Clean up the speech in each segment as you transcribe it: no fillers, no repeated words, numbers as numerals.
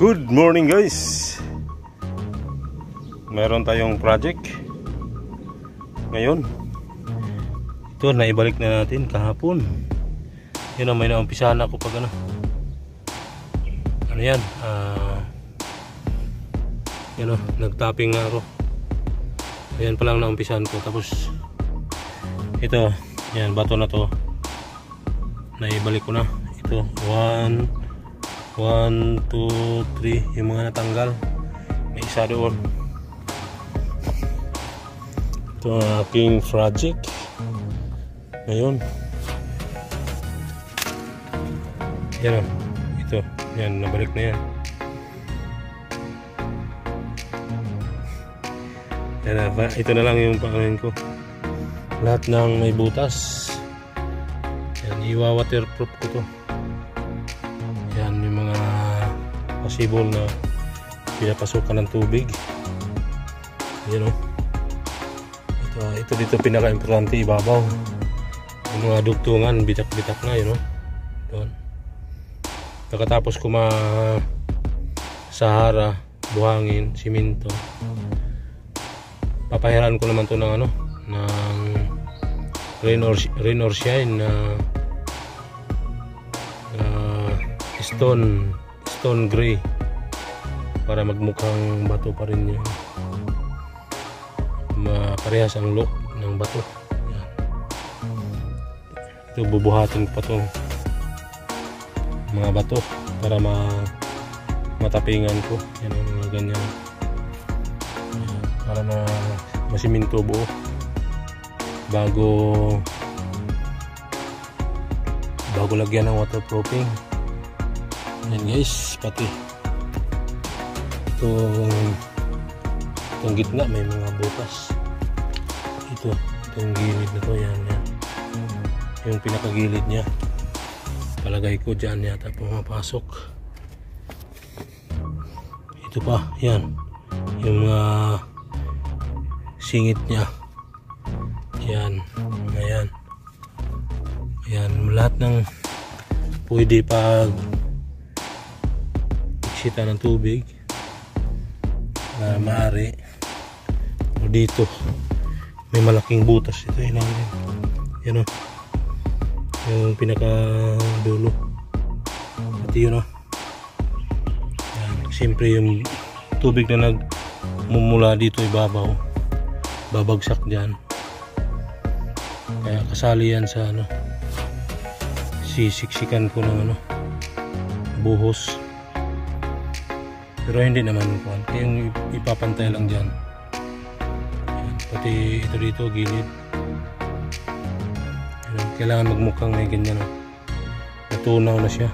Good morning guys. Meron tayong project ngayon. Ito naibalik na natin kahapon. Yan ang may naumpisahan ako pag ano yan, yan o, nagtapping nga ako. Ayan pa lang naumpisahan ko. Tapos ito, yan, bato na to naibalik ko na. Ito 1, 2, 3 yung mga natanggal, may isa doon. Ito ang aking project ngayon. Yan o, ito, yan, nabalik na yan. Yan na, ito na lang yung pangalain ko. Lahat ng may butas, yan, iwa-waterproof ko to. Yan yung mga possible na pinapasukan ng tubig. Yan o, ito dito pinaka-importante, ibabaw. Yung mga dugtungan, bitak-bitak na, yun o. Doon. Pagkatapos ko sahara, buhangin, simento, papahiran ko naman to ng ng rain or shine na stone gray para magmukhang bato pa rin yung parehas ang look ng bato. Yan. Ito bubuhatin pa itong mga bato para matapingan ko. Yan ang mga ganyan. Yan. Para masiminto buo bago lagyan ng waterproofing. Yan guys, pati itong gitna may mga butas. Itong gilid na to, yan. Yung pinakagilid nya, palagay ko dyan yata pumapasok. Ito pa, yan, yung mga singit nya, yan, ayan, lahat ng pwede pag iksita ng tubig na maaari. O dito may malaking butas, ito yun, yan o, yung pinaka dulo, pati yun o. Yan, siyempre yung tubig na nagmumula dito ibabaw, babagsak dyan, kaya kasali yan sa sisiksikan ko ng buhos, pero hindi naman kaya yung ipapantay lang dyan. Yan, pati ito dito gilid, yan, kailangan magmukhang may ganyan natunaw na siya.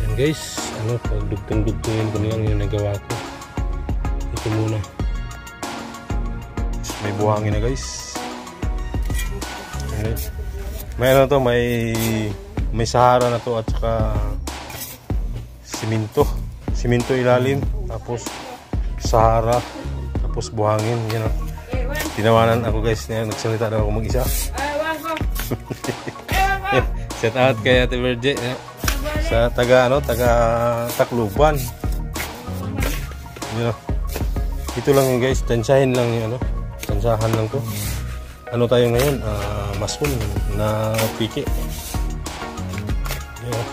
Yan guys, pag dugtong-dugtongin ko lang yung nagawa ko. Ito muna, may buhangin na guys. May may sahara na to at saka simento ilalim, tapos sahara, tapos buhangin. Yan o, tinawanan ako guys, nagsalita daw ako mag-isa. Shout out kay Ate Virgie sa taga Tacloban. Yan o, ito lang guys, tansahin lang yung tansahan lang to. Tayo ngayon, mason na piki. Yeah.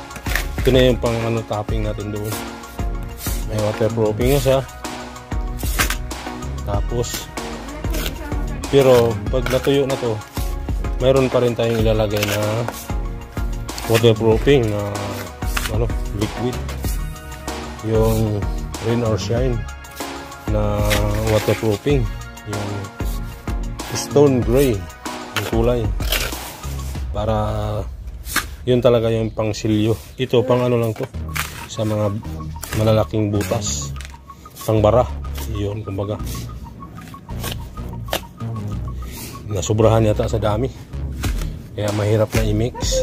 Ito na yung pang tapping natin doon. May waterproofing na siya. Tapos pero pag natuyo na to, mayroon pa rin tayong ilalagay na waterproofing na liquid, yung rain or shine na waterproofing, yung stone gray yung kulay, para yun talaga yung pang silyo. Ito pang lang to sa mga malalaking butas, pang bara yun, kumbaga nasubrahan yata sa dami kaya mahirap na i-mix.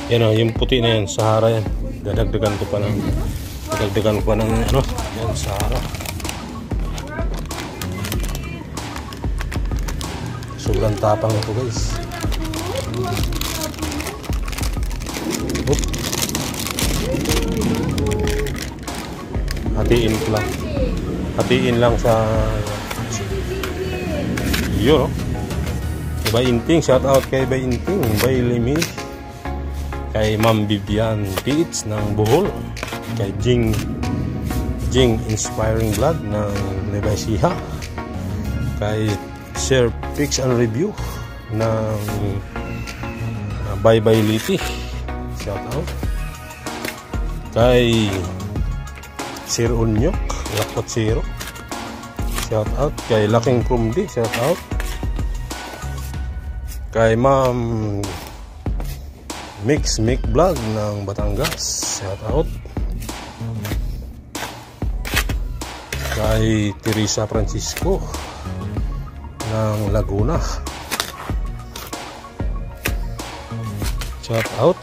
Yan o, yung puti na yan, sahara yan, dadagdagan ko pa ng yan, sahara. Sobrang tapang ito guys. Oh. Hatiin ko lang. Hatiin lang sa yun, oh. Bay Inting, shout out kay Bay Inting, Bay Limi, kay Ma'am Vivian Piits ng Bohol, kay Jing Inspiring Vlog ng Nueva Ecija, kay Sir Picks and Review ng Bye Bye Liti, shout out kay Sir Unyok Lakot Zero, shout out kay Laking Krumdi, shout out kay Ma'am Mix Vlog ng Batangas, shout out kay Teresa Francisco ng Laguna, shout out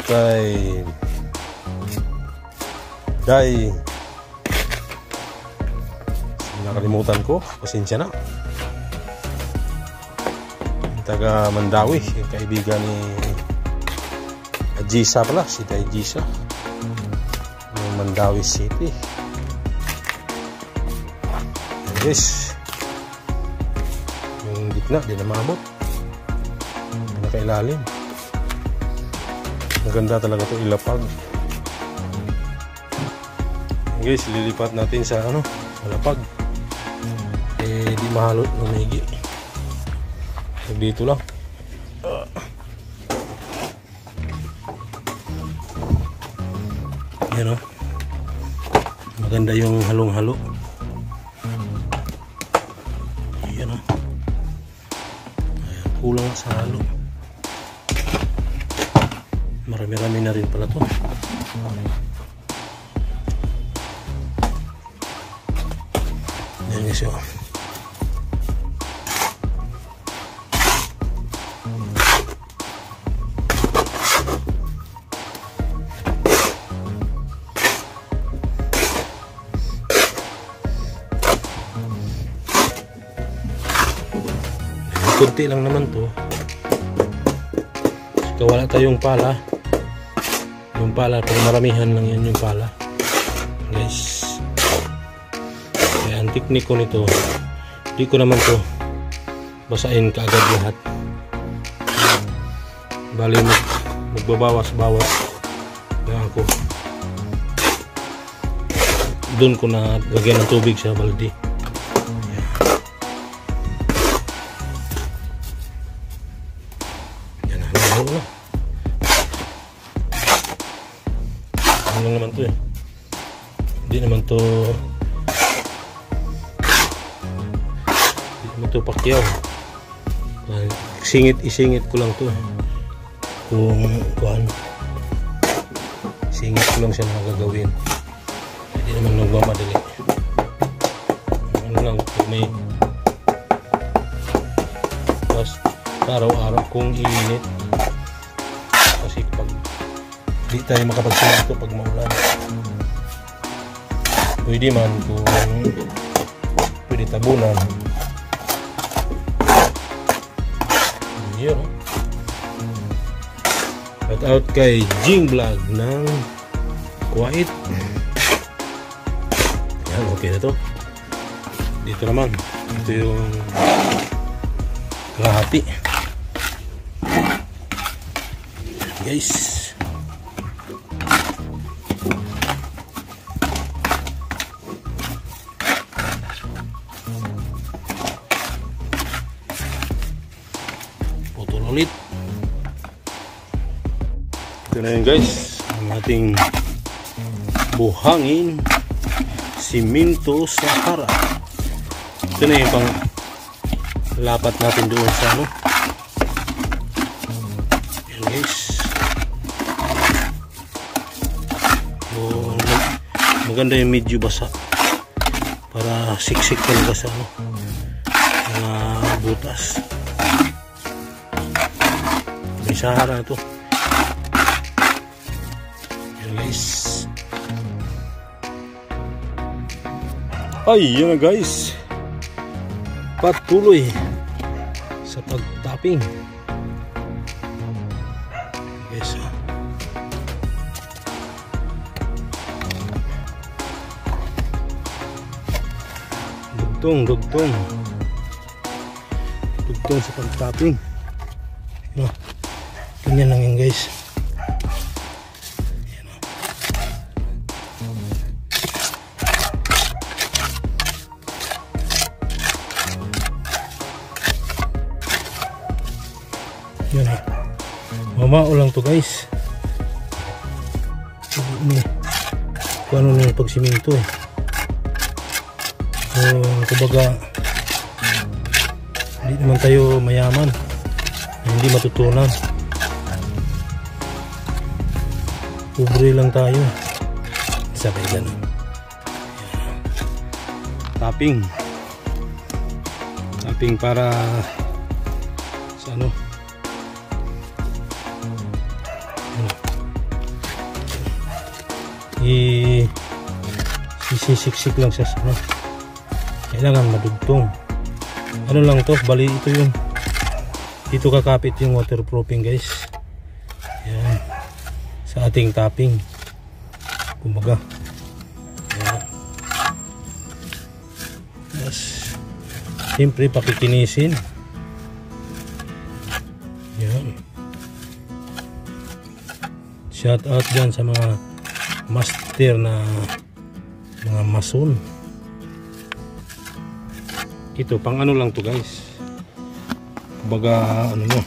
kay Day, nakalimutan ko, pasensya na, taga Mandawi, yung kaibigan ni Jisa pala, si Day Jisa ng Mandawi City. Yes, yung gitna di namamot, pinakailalim, maganda talaga ito ilapag. Guys, lilipat natin sa sa lapag, di mahalot ng maigi. Dito lang. Yan, oh. Maganda yung halong-halo. Yan, oh. Ayan, kulang sa halo. Marami-rami na rin pala to. Yan guys, oh. Kunti lang naman to. Kaya wala tayong pala. Yung pala, pero maramihan lang yan yung pala. Guys. Kaya ang teknik ko nito, di ko naman to basahin kaagad lahat. Bali magbabawas-bawas na ako. Doon ko na lagyan ng tubig sa balde. Ano naman to eh. Hindi naman to pakyaw. Isingit ko lang to. Kung ano. Isingit ko lang siya na gagawin. Hindi naman nagmamadali. Ano lang kung may araw-araw kung iinit. Kasi pag di tayo makapagsunod ito pag maulan. Pwede man kung pwede tabunan. Yun. Shout out kay Jing Vlog ng Kuwait. Yan, okay na to. Dito naman. Ito yung kalahati. Guys. Putol ulit. Ito na yun guys. Ang ating buhangin simento Sahara. Ito na yung pang lapat natin doon sa yan guys. Maganda yung medyo basa para siksik talaga sa mga butas. May Sahara ito. Yan guys. Ay, yan na guys. Patuloy sa pagtapping. guys. Dugtong sa pag-tapping. No, ganyan lang yun guys. Yun eh. Mamao lang to guys. Kung ano na yung pagsiminto eh. So, kumbaga hindi naman tayo mayaman, hindi matutunan, pobre lang tayo, sabay ganun. Tapping para sa ano, sisiksik lang sa ano, kailangan madugtong. Ano lang to, bali ito yun, dito kakapit yung waterproofing guys. Yan, sa ating tapping, kumbaga. Yan. Yes. Siyempre pakikinisin. Yan. Shout out dyan sa mga master na mga mason. Ito pang ano lang to guys, kumbaga ano mo,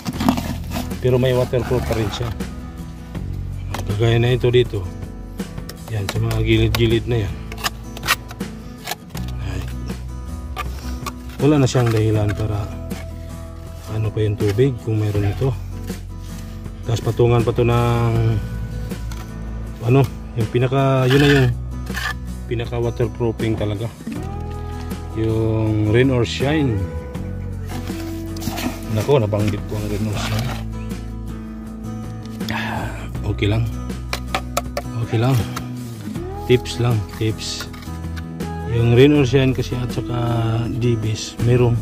pero may waterproof pa rin siya. Kagaya na ito dito, yan sa mga gilid-gilid na yan. Ay, wala na siyang dahilan para ano pa yung tubig kung mayroon ito. Tapos patungan pa to ng ano, yung pinaka, yun na yung pinaka waterproofing talaga, yung rain or shine. Nako, nabanggit ko ang rain or shine. Okay lang, tips lang, tips. Yung rain or shine kasi at saka DBs, mayroong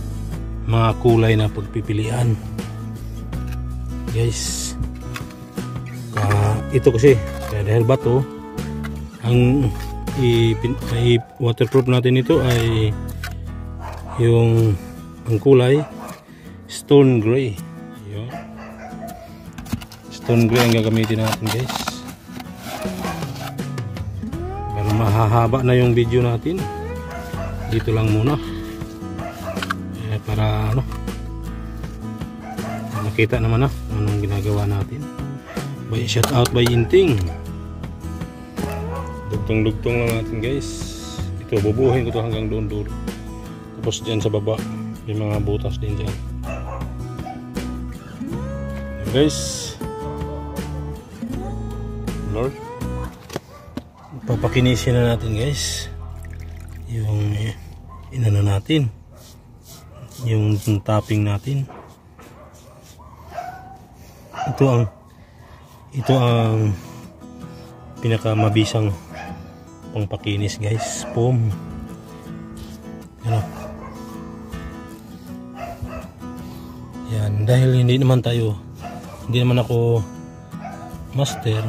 mga kulay na pagpipilian guys. Ito kasi dahil bato, ang waterproof natin ito ay yung ang kulay stone gray. Yun. Stone gray ang gagamitin natin guys. Pero mahahaba na yung video natin, dito lang muna para ano, makita naman na anong ginagawa natin. Shout out by Inting. Dugtong lang natin guys. Ito bubuhin ko to hanggang doon dulo. Tapos dyan sa baba may mga butas din dyan guys. Lord, papakinisin na natin guys yung inano natin, yung tapping natin. Ito ang pinakamabisang pangpakinis guys, foam. Ano? Yan, dahil hindi naman ako master,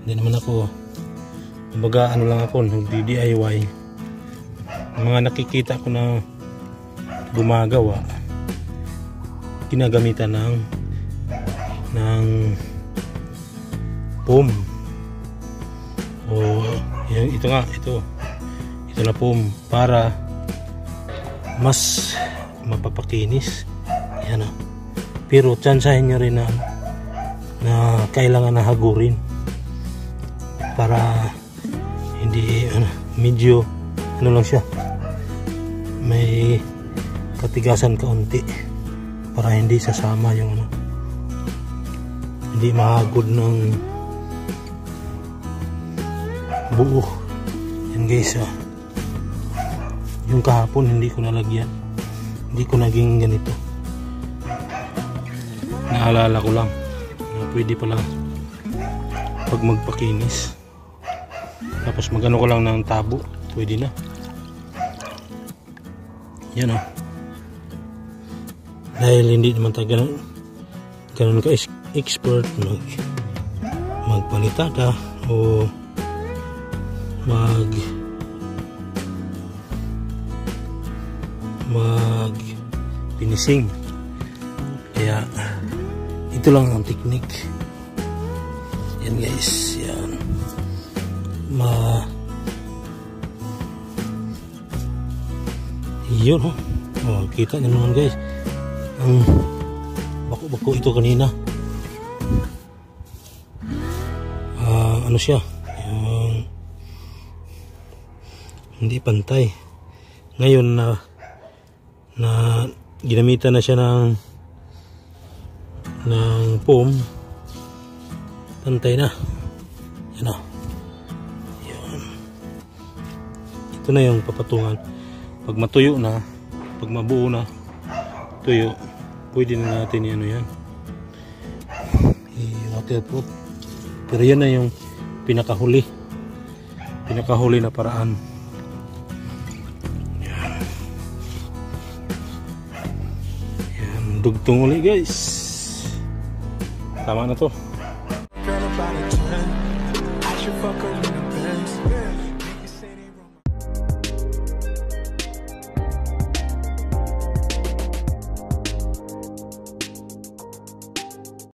hindi naman ako, kumbaga ano lang ako, nagdi-DIY. Mga nakikita ko na gumagawa, ginagamitan ng foam. O ito na foam para mas mapapakinis. Yan o. Pero tsansahin nyo rin na kailangan na hagurin para hindi medyo ano lang siya, may katigasan kaunti para hindi sasama yung hindi mahagod ng buo. Yan guys, yung kahapon hindi ko nalagyan, hindi ko naging ganito. Naalala ko lang na pwede pala pag magpakinis, tapos magano ko lang ng tabo, pwede na. Yan o, dahil hindi naman tayo ganun ka expert magpalitada o mag finishing. Kaya ito lang ang technique. Yan guys, yan. Yun oh. Oh, kita nyo naman guys. Ang bako-bako ito kanina. Ano siya? Hindi pantay. Ngayon na ginamitan na siya ng foam, pantay na. Yan o. Yan. Ito na yung papatungan. Pag matuyo na, pag mabuo na tuyo, pwede na natin ano yan, i-waterproof. Pero yan na yung pinakahuli na paraan. Yan, dugtong uli guys. Tama na to.